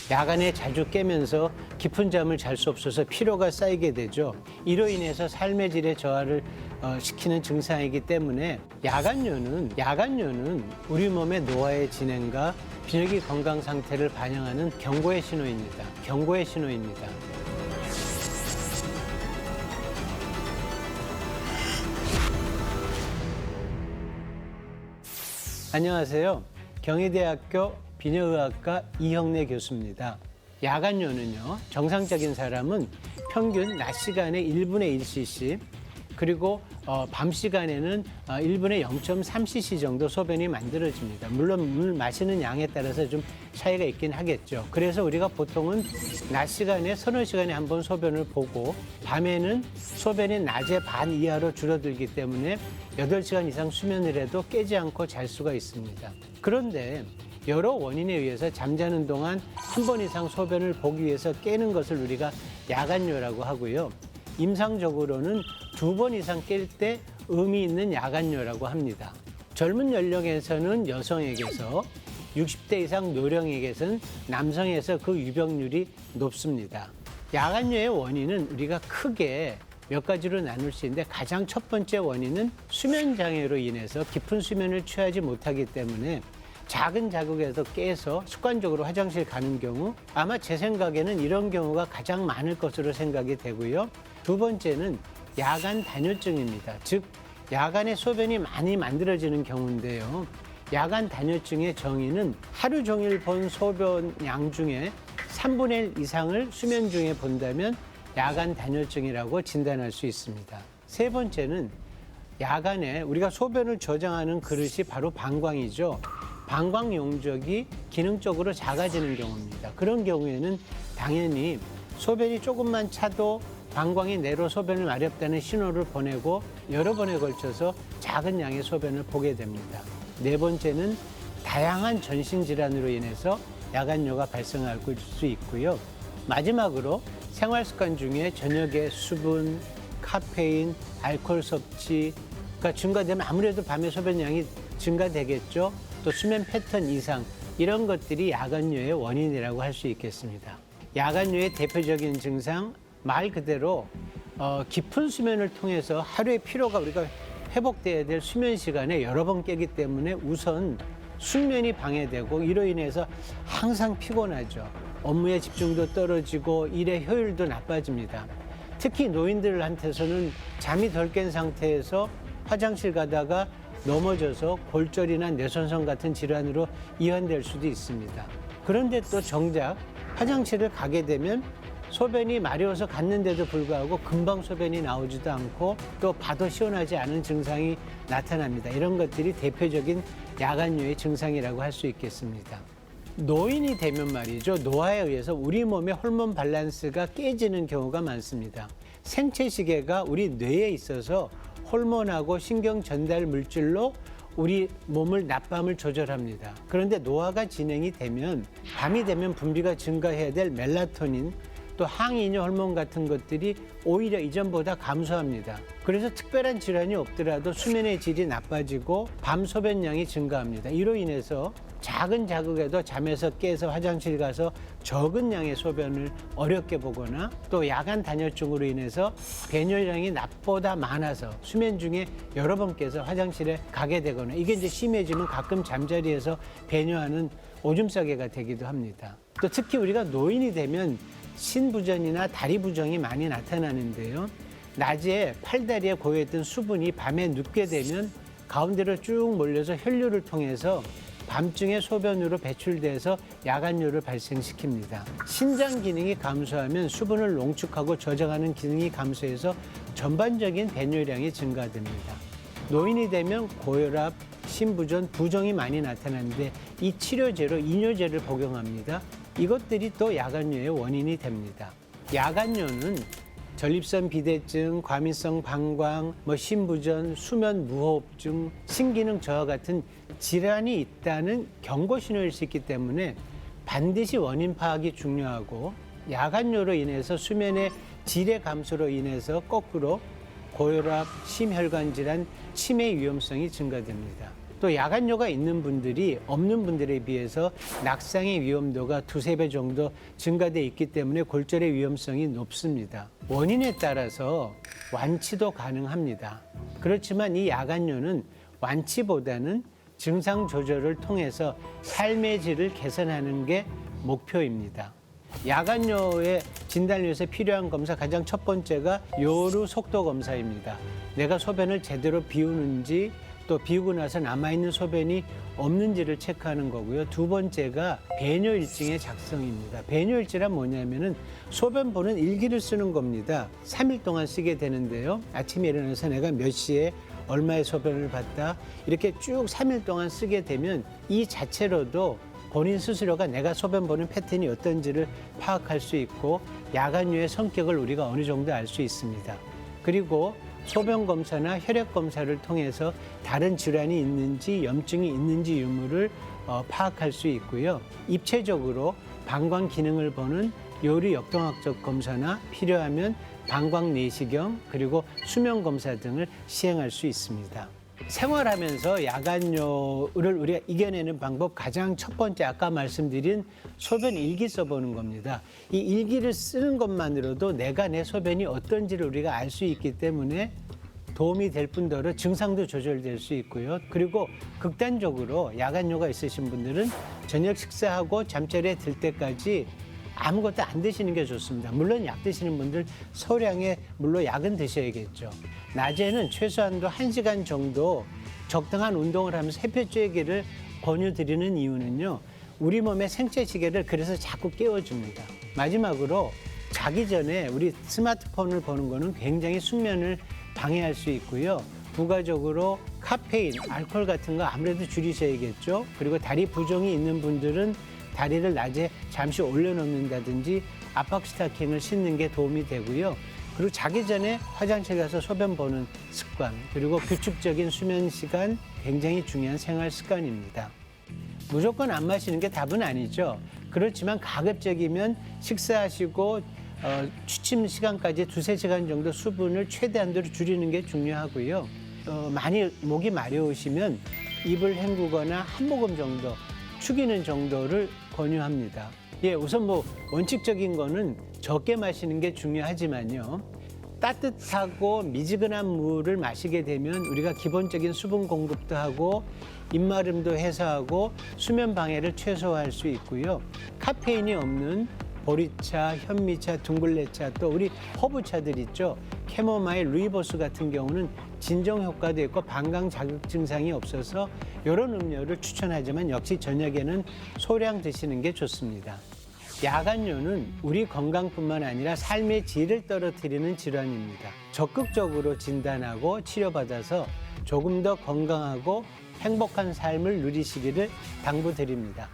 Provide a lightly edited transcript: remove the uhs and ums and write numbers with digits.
야간에 자주 깨면서 깊은 잠을 잘 수 없어서 피로가 쌓이게 되죠. 이로 인해서 삶의 질의 저하를 시키는 증상이기 때문에 야간뇨는 우리 몸의 노화의 진행과 비뇨기 건강 상태를 반영하는 경고의 신호입니다. 경고의 신호입니다. 안녕하세요. 경희대학교 비뇨의학과 이형래 교수입니다. 야간뇨는요, 정상적인 사람은 평균 낮 시간에 1분의 1cc, 그리고 밤 시간에는 1분에 0.3cc 정도 소변이 만들어집니다. 물론 물 마시는 양에 따라서 좀 차이가 있긴 하겠죠. 그래서 우리가 보통은 낮 시간에 서너 시간에 한 번 소변을 보고 밤에는 소변이 낮에 반 이하로 줄어들기 때문에 8시간 이상 수면을 해도 깨지 않고 잘 수가 있습니다. 그런데 여러 원인에 의해서 잠자는 동안 한 번 이상 소변을 보기 위해서 깨는 것을 우리가 야간뇨라고 하고요. 임상적으로는 2번 이상 깰 때 의미 있는 야간뇨라고 합니다. 젊은 연령에서는 여성에게서 60대 이상 노령에게서는 남성에서 그 유병률이 높습니다. 야간뇨의 원인은 우리가 크게 몇 가지로 나눌 수 있는데 가장 첫 번째 원인은 수면 장애로 인해서 깊은 수면을 취하지 못하기 때문에 작은 자극에서 깨서 습관적으로 화장실 가는 경우, 아마 제 생각에는 이런 경우가 가장 많을 것으로 생각이 되고요. 두 번째는 야간 단뇨증입니다. 즉 야간에 소변이 많이 만들어지는 경우인데요. 야간 단뇨증의 정의는 하루 종일 본 소변 양 중에 3분의 1 이상을 수면 중에 본다면 야간 단뇨증이라고 진단할 수 있습니다. 세 번째는 야간에 우리가 소변을 저장하는 그릇이 바로 방광이죠. 방광 용적이 기능적으로 작아지는 경우입니다. 그런 경우에는 당연히 소변이 조금만 차도 방광이 내로 소변을 마렵다는 신호를 보내고 여러 번에 걸쳐서 작은 양의 소변을 보게 됩니다. 네 번째는 다양한 전신질환으로 인해서 야간뇨가 발생할 수 있고요. 마지막으로 생활 습관 중에 저녁에 수분, 카페인, 알코올 섭취가 증가되면 아무래도 밤에 소변량이 증가되겠죠. 또 수면 패턴 이상, 이런 것들이 야간뇨의 원인이라고 할 수 있겠습니다. 야간뇨의 대표적인 증상, 말 그대로 깊은 수면을 통해서 하루의 피로가 우리가 회복돼야 될 수면 시간에 여러 번 깨기 때문에 우선 숙면이 방해되고 이로 인해서 항상 피곤하죠. 업무에 집중도 떨어지고 일의 효율도 나빠집니다. 특히 노인들한테서는 잠이 덜 깬 상태에서 화장실 가다가 넘어져서 골절이나 뇌손상 같은 질환으로 이완될 수도 있습니다. 그런데 또 정작 화장실을 가게 되면 소변이 마려워서 갔는데도 불구하고 금방 소변이 나오지도 않고 또 봐도 시원하지 않은 증상이 나타납니다. 이런 것들이 대표적인 야간뇨의 증상이라고 할 수 있겠습니다. 노인이 되면 말이죠. 노화에 의해서 우리 몸의 호르몬 밸런스가 깨지는 경우가 많습니다. 생체 시계가 우리 뇌에 있어서 호르몬하고 신경 전달 물질로 우리 몸을 낮밤을 조절합니다. 그런데 노화가 진행이 되면 밤이 되면 분비가 증가해야 될 멜라토닌 또 항이뇨 호르몬 같은 것들이 오히려 이전보다 감소합니다. 그래서 특별한 질환이 없더라도 수면의 질이 나빠지고 밤 소변량이 증가합니다. 이로 인해서 작은 자극에도 잠에서 깨서 화장실 가서 적은 양의 소변을 어렵게 보거나 또 야간 단뇨증으로 인해서 배뇨량이 낮보다 많아서 수면 중에 여러 번 깨서 화장실에 가게 되거나 이게 이제 심해지면 가끔 잠자리에서 배뇨하는 오줌 싸개가 되기도 합니다. 또 특히 우리가 노인이 되면 신부전이나 다리 부종이 많이 나타나는데요. 낮에 팔다리에 고여있던 수분이 밤에 눕게 되면 가운데로 쭉 몰려서 혈류를 통해서 밤중에 소변으로 배출돼서 야간뇨를 발생시킵니다. 신장 기능이 감소하면 수분을 농축하고 저장하는 기능이 감소해서 전반적인 배뇨량이 증가됩니다. 노인이 되면 고혈압, 신부전, 부종이 많이 나타나는데 이 치료제로 이뇨제를 복용합니다. 이것들이 또 야간뇨의 원인이 됩니다. 야간뇨는 전립선 비대증, 과민성 방광, 신부전, 수면 무호흡증, 신기능 저하 같은 질환이 있다는 경고 신호일 수 있기 때문에 반드시 원인 파악이 중요하고 야간뇨로 인해서 수면의 질의 감소로 인해서 거꾸로 고혈압, 심혈관 질환, 치매 위험성이 증가됩니다. 또 야간뇨가 있는 분들이 없는 분들에 비해서 낙상의 위험도가 2~3배 정도 증가돼 있기 때문에 골절의 위험성이 높습니다. 원인에 따라서 완치도 가능합니다. 그렇지만 이 야간뇨는 완치보다는 증상 조절을 통해서 삶의 질을 개선하는 게 목표입니다. 야간뇨의 진단을 위해서 필요한 검사 가장 첫 번째가 요루 속도 검사입니다. 내가 소변을 제대로 비우는지 또 비우고 나서 남아있는 소변이 없는지를 체크하는 거고요. 두 번째가 배뇨일증의 작성입니다. 배뇨일지란 뭐냐면은 소변 보는 일기를 쓰는 겁니다. 3일 동안 쓰게 되는데요. 아침에 일어나서 내가 몇 시에 얼마의 소변을 봤다 이렇게 쭉 3일 동안 쓰게 되면 이 자체로도 본인 스스로가 내가 소변 보는 패턴이 어떤지를 파악할 수 있고 야간뇨의 성격을 우리가 어느 정도 알 수 있습니다. 그리고 소변 검사나 혈액 검사를 통해서 다른 질환이 있는지 염증이 있는지 유무를 파악할 수 있고요. 입체적으로 방광 기능을 보는 요리 역동학적 검사나 필요하면 방광 내시경 그리고 수면 검사 등을 시행할 수 있습니다. 생활하면서 야간뇨를 우리가 이겨내는 방법 가장 첫 번째 아까 말씀드린 소변 일기 써보는 겁니다. 이 일기를 쓰는 것만으로도 내가 내 소변이 어떤지를 우리가 알 수 있기 때문에 도움이 될 뿐더러 증상도 조절될 수 있고요. 그리고 극단적으로 야간뇨가 있으신 분들은 저녁 식사하고 잠자리에 들 때까지 아무것도 안 드시는 게 좋습니다. 물론 약 드시는 분들 소량의 물론 약은 드셔야겠죠. 낮에는 최소한도 1시간 정도 적당한 운동을 하면서 햇볕 쬐기를 권유드리는 이유는요. 우리 몸의 생체 시계를 그래서 자꾸 깨워줍니다. 마지막으로 자기 전에 우리 스마트폰을 보는 거는 굉장히 숙면을 방해할 수 있고요. 부가적으로 카페인, 알코올 같은 거 아무래도 줄이셔야겠죠. 그리고 다리 부종이 있는 분들은 다리를 낮에 잠시 올려놓는다든지 압박 스타킹을 신는 게 도움이 되고요. 그리고 자기 전에 화장실 가서 소변 보는 습관, 그리고 규칙적인 수면 시간 굉장히 중요한 생활 습관입니다. 무조건 안 마시는 게 답은 아니죠. 그렇지만 가급적이면 식사하시고 취침 시간까지 2~3시간 정도 수분을 최대한도로 줄이는 게 중요하고요. 많이 목이 마려우시면 입을 헹구거나 한 모금 정도 축이는 정도를 권유합니다. 예, 우선 원칙적인 거는 적게 마시는 게 중요하지만요. 따뜻하고 미지근한 물을 마시게 되면 우리가 기본적인 수분 공급도 하고 입마름도 해소하고 수면 방해를 최소화할 수 있고요. 카페인이 없는 보리차, 현미차, 둥글레차 또 우리 허브차들 있죠. 캐모마일, 루이보스 같은 경우는 진정 효과도 있고 방광 자극 증상이 없어서 이런 음료를 추천하지만 역시 저녁에는 소량 드시는 게 좋습니다. 야간뇨는 우리 건강뿐만 아니라 삶의 질을 떨어뜨리는 질환입니다. 적극적으로 진단하고 치료받아서 조금 더 건강하고 행복한 삶을 누리시기를 당부드립니다.